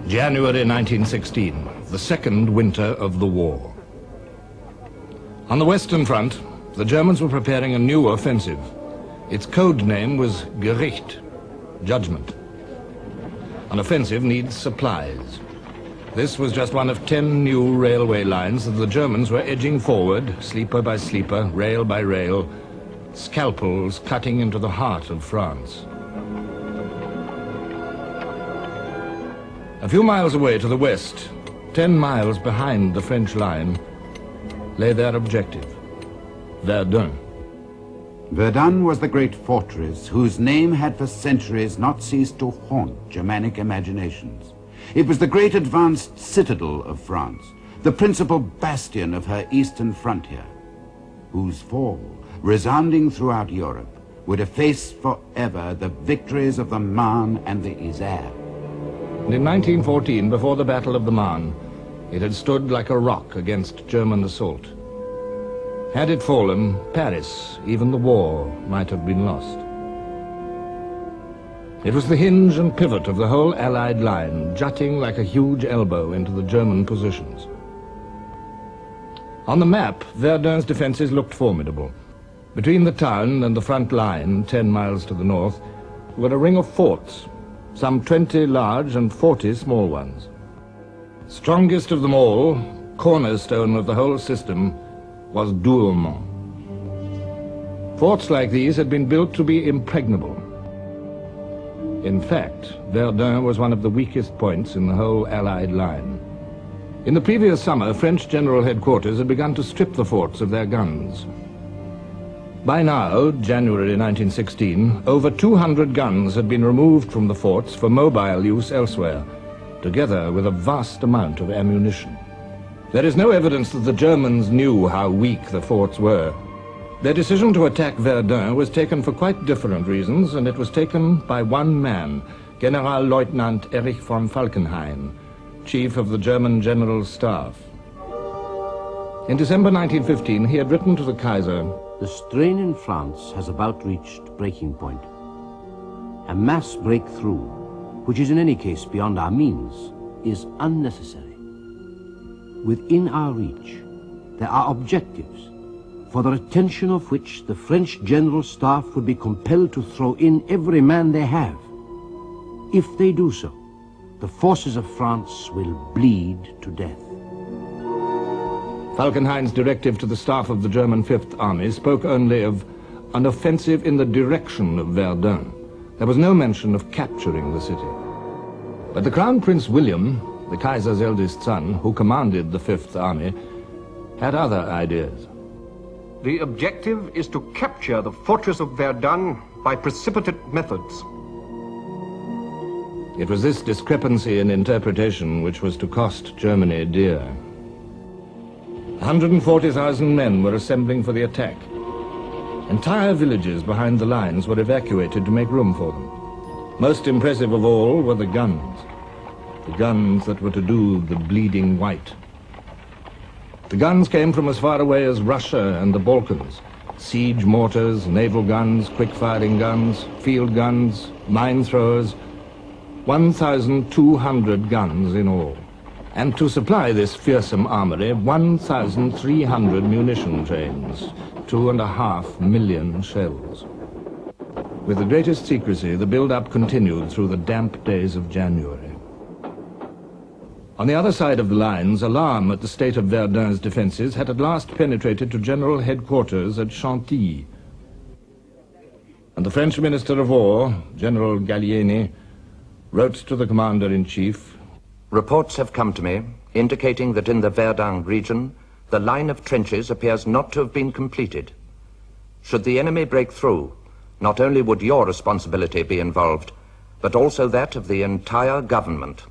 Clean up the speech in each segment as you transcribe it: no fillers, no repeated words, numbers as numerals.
January 1916, the second winter of the war. On the Western Front, the Germans were preparing a new offensive. Its code name was Gericht, judgment. An offensive needs supplies. This was just one of 10 new railway lines that the Germans were edging forward, sleeper by sleeper, rail by rail, scalpels cutting into the heart of France. A few miles away to the west, 10 miles behind the French line, lay their objective, Verdun. Verdun was the great fortress whose name had for centuries not ceased to haunt Germanic imaginations. It was the great advanced citadel of France, the principal bastion of her eastern frontier, whose fall, resounding throughout Europe, would efface forever the victories of the Marne and the Isère. In 1914, before the Battle of the Marne, it had stood like a rock against German assault. Had it fallen, Paris, even the war, might have been lost. It was the hinge and pivot of the whole Allied line, jutting like a huge elbow into the German positions. On the map, Verdun's defenses looked formidable. Between the town and the front line, 10 miles to the north, were a ring of forts, some 20 large and 40 small ones. Strongest of them all, cornerstone of the whole system, was Douaumont. Forts like these had been built to be impregnable. In fact, Verdun was one of the weakest points in the whole Allied line. In the previous summer, French General Headquarters had begun to strip the forts of their guns. By now, January 1916, over 200 guns had been removed from the forts for mobile use elsewhere, together with a vast amount of ammunition. There is no evidence that the Germans knew how weak the forts were. Their decision to attack Verdun was taken for quite different reasons, and it was taken by one man, Generalleutnant Erich von Falkenhayn, chief of the German General Staff. In December 1915, he had written to the Kaiser, "The strain in France has about reached breaking point. A mass breakthrough, which is in any case beyond our means, is unnecessary. Within our reach, there are objectives, for the attention of which the French General Staff would be compelled to throw in every man they have. If they do so, the forces of France will bleed to death." Falkenhayn's directive to the staff of the German Fifth Army spoke only of an offensive in the direction of Verdun. There was no mention of capturing the city. But the Crown Prince William, the Kaiser's eldest son, who commanded the Fifth Army, had other ideas. The objective is to capture the fortress of Verdun by precipitate methods. It was this discrepancy in interpretation which was to cost Germany dear. 140,000 men were assembling for the attack. Entire villages behind the lines were evacuated to make room for them. Most impressive of all were the guns that were to do the bleeding white. The guns came from as far away as Russia and the Balkans. Siege mortars, naval guns, quick-firing guns, field guns, mine throwers, 1,200 guns in all. And to supply this fearsome armory, 1,300 munition trains, 2.5 million shells. With the greatest secrecy, the build-up continued through the damp days of January. On the other side of the lines, alarm at the state of Verdun's defenses had at last penetrated to General Headquarters at Chantilly. And the French Minister of War, General Gallieni, wrote to the Commander-in-Chief, "Reports have come to me indicating that in the Verdun region, the line of trenches appears not to have been completed. Should the enemy break through, not only would your responsibility be involved, but also that of the entire government."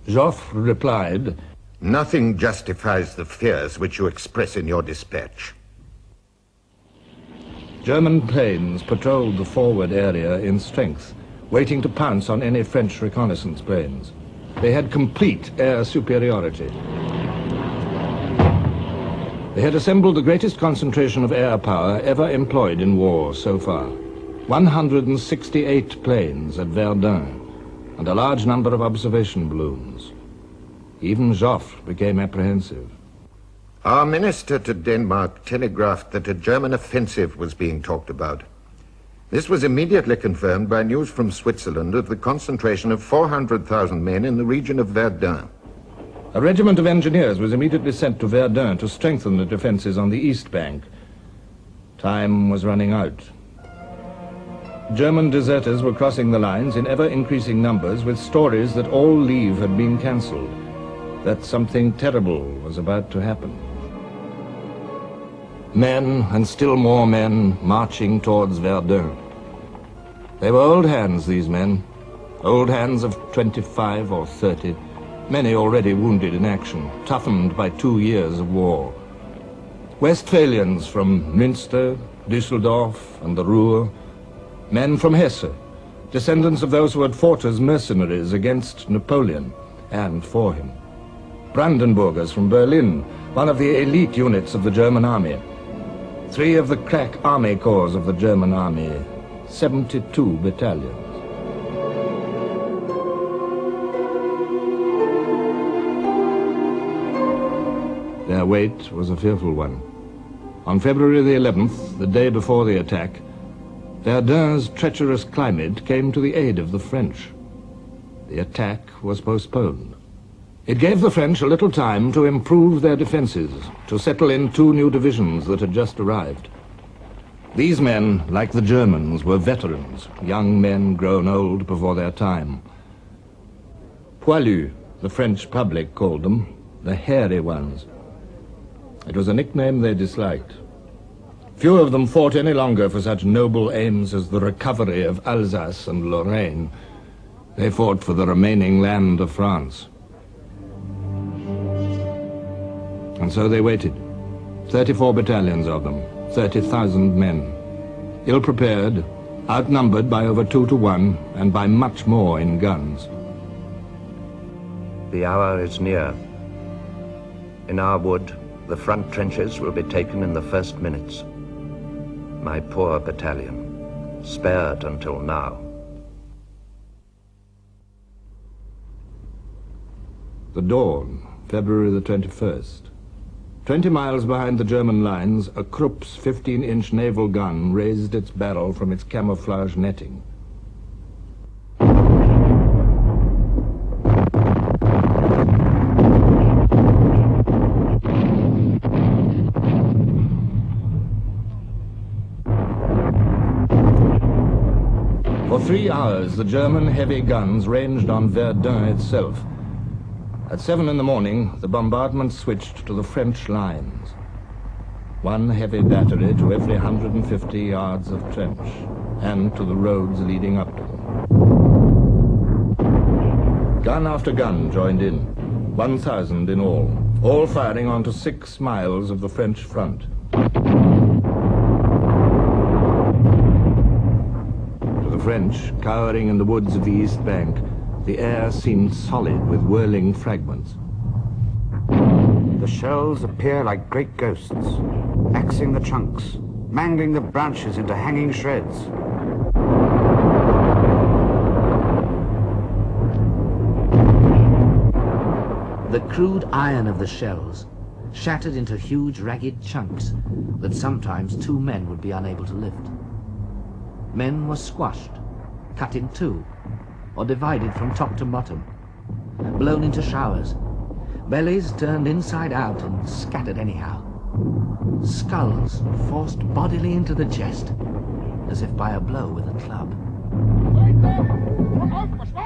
Joffre replied, "Nothing justifies the fears which you express in your dispatch." German planes patrolled the forward area in strength, waiting to pounce on any French reconnaissance planes. They had complete air superiority. They had assembled the greatest concentration of air power ever employed in war so far. 168 planes at Verdun, and a large number of observation balloons. Even Joffre became apprehensive. Our minister to Denmark telegraphed that a German offensive was being talked about. This was immediately confirmed by news from Switzerland of the concentration of 400,000 men in the region of Verdun. A regiment of engineers was immediately sent to Verdun to strengthen the defenses on the east bank. Time was running out. German deserters were crossing the lines in ever-increasing numbers with stories that all leave had been cancelled, that something terrible was about to happen. Men, and still more men, marching towards Verdun. They were old hands, these men. Old hands of 25 or 30, many already wounded in action, toughened by 2 years of war. Westphalians from Münster, Düsseldorf, and the Ruhr. Men from Hesse, descendants of those who had fought as mercenaries against Napoleon and for him. Brandenburgers from Berlin, one of the elite units of the German army. 3 of the crack army corps of the German army, 72 battalions. Their wait was a fearful one. On February the 11th, the day before the attack, Verdun's treacherous climate came to the aid of the French. The attack was postponed. It gave the French a little time to improve their defenses, to settle in 2 new divisions that had just arrived. These men, like the Germans, were veterans, young men grown old before their time. Poilus, the French public called them, the hairy ones. It was a nickname they disliked. Few of them fought any longer for such noble aims as the recovery of Alsace and Lorraine. They fought for the remaining land of France. And so they waited. 34 battalions of them, 30,000 men. Ill-prepared, outnumbered by over 2 to 1, and by much more in guns. The hour is near. In our wood, the front trenches will be taken in the first minutes. My poor battalion, spared until now. The dawn, February the 21st. 20 miles behind the German lines, a Krupp's 15-inch naval gun raised its barrel from its camouflage netting. For 3 hours, the German heavy guns ranged on Verdun itself. At 7 in the morning, the bombardment switched to the French lines. 1 heavy battery to every 150 yards of trench, and to the roads leading up to them. Gun after gun joined in, 1,000 in all firing onto 6 miles of the French front. To the French, cowering in the woods of the East Bank, the air seemed solid with whirling fragments. The shells appear like great ghosts, axing the trunks, mangling the branches into hanging shreds. The crude iron of the shells shattered into huge ragged chunks that sometimes 2 men would be unable to lift. Men were squashed, cut in 2, or divided from top to bottom, blown into showers, bellies turned inside out and scattered anyhow, skulls forced bodily into the chest, as if by a blow with a club.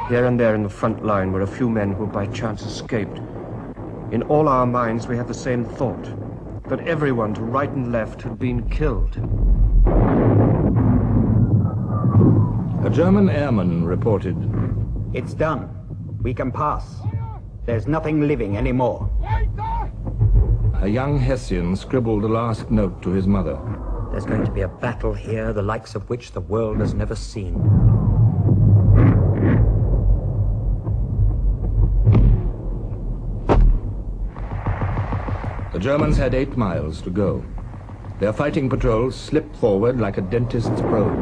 Here and there in the front line were a few men who by chance escaped. In all our minds we had the same thought, that everyone to right and left had been killed. A German airman reported, "It's done. We can pass. There's nothing living anymore." A young Hessian scribbled a last note to his mother. "There's going to be a battle here, the likes of which the world has never seen." The Germans had 8 miles to go. Their fighting patrols slipped forward like a dentist's probe.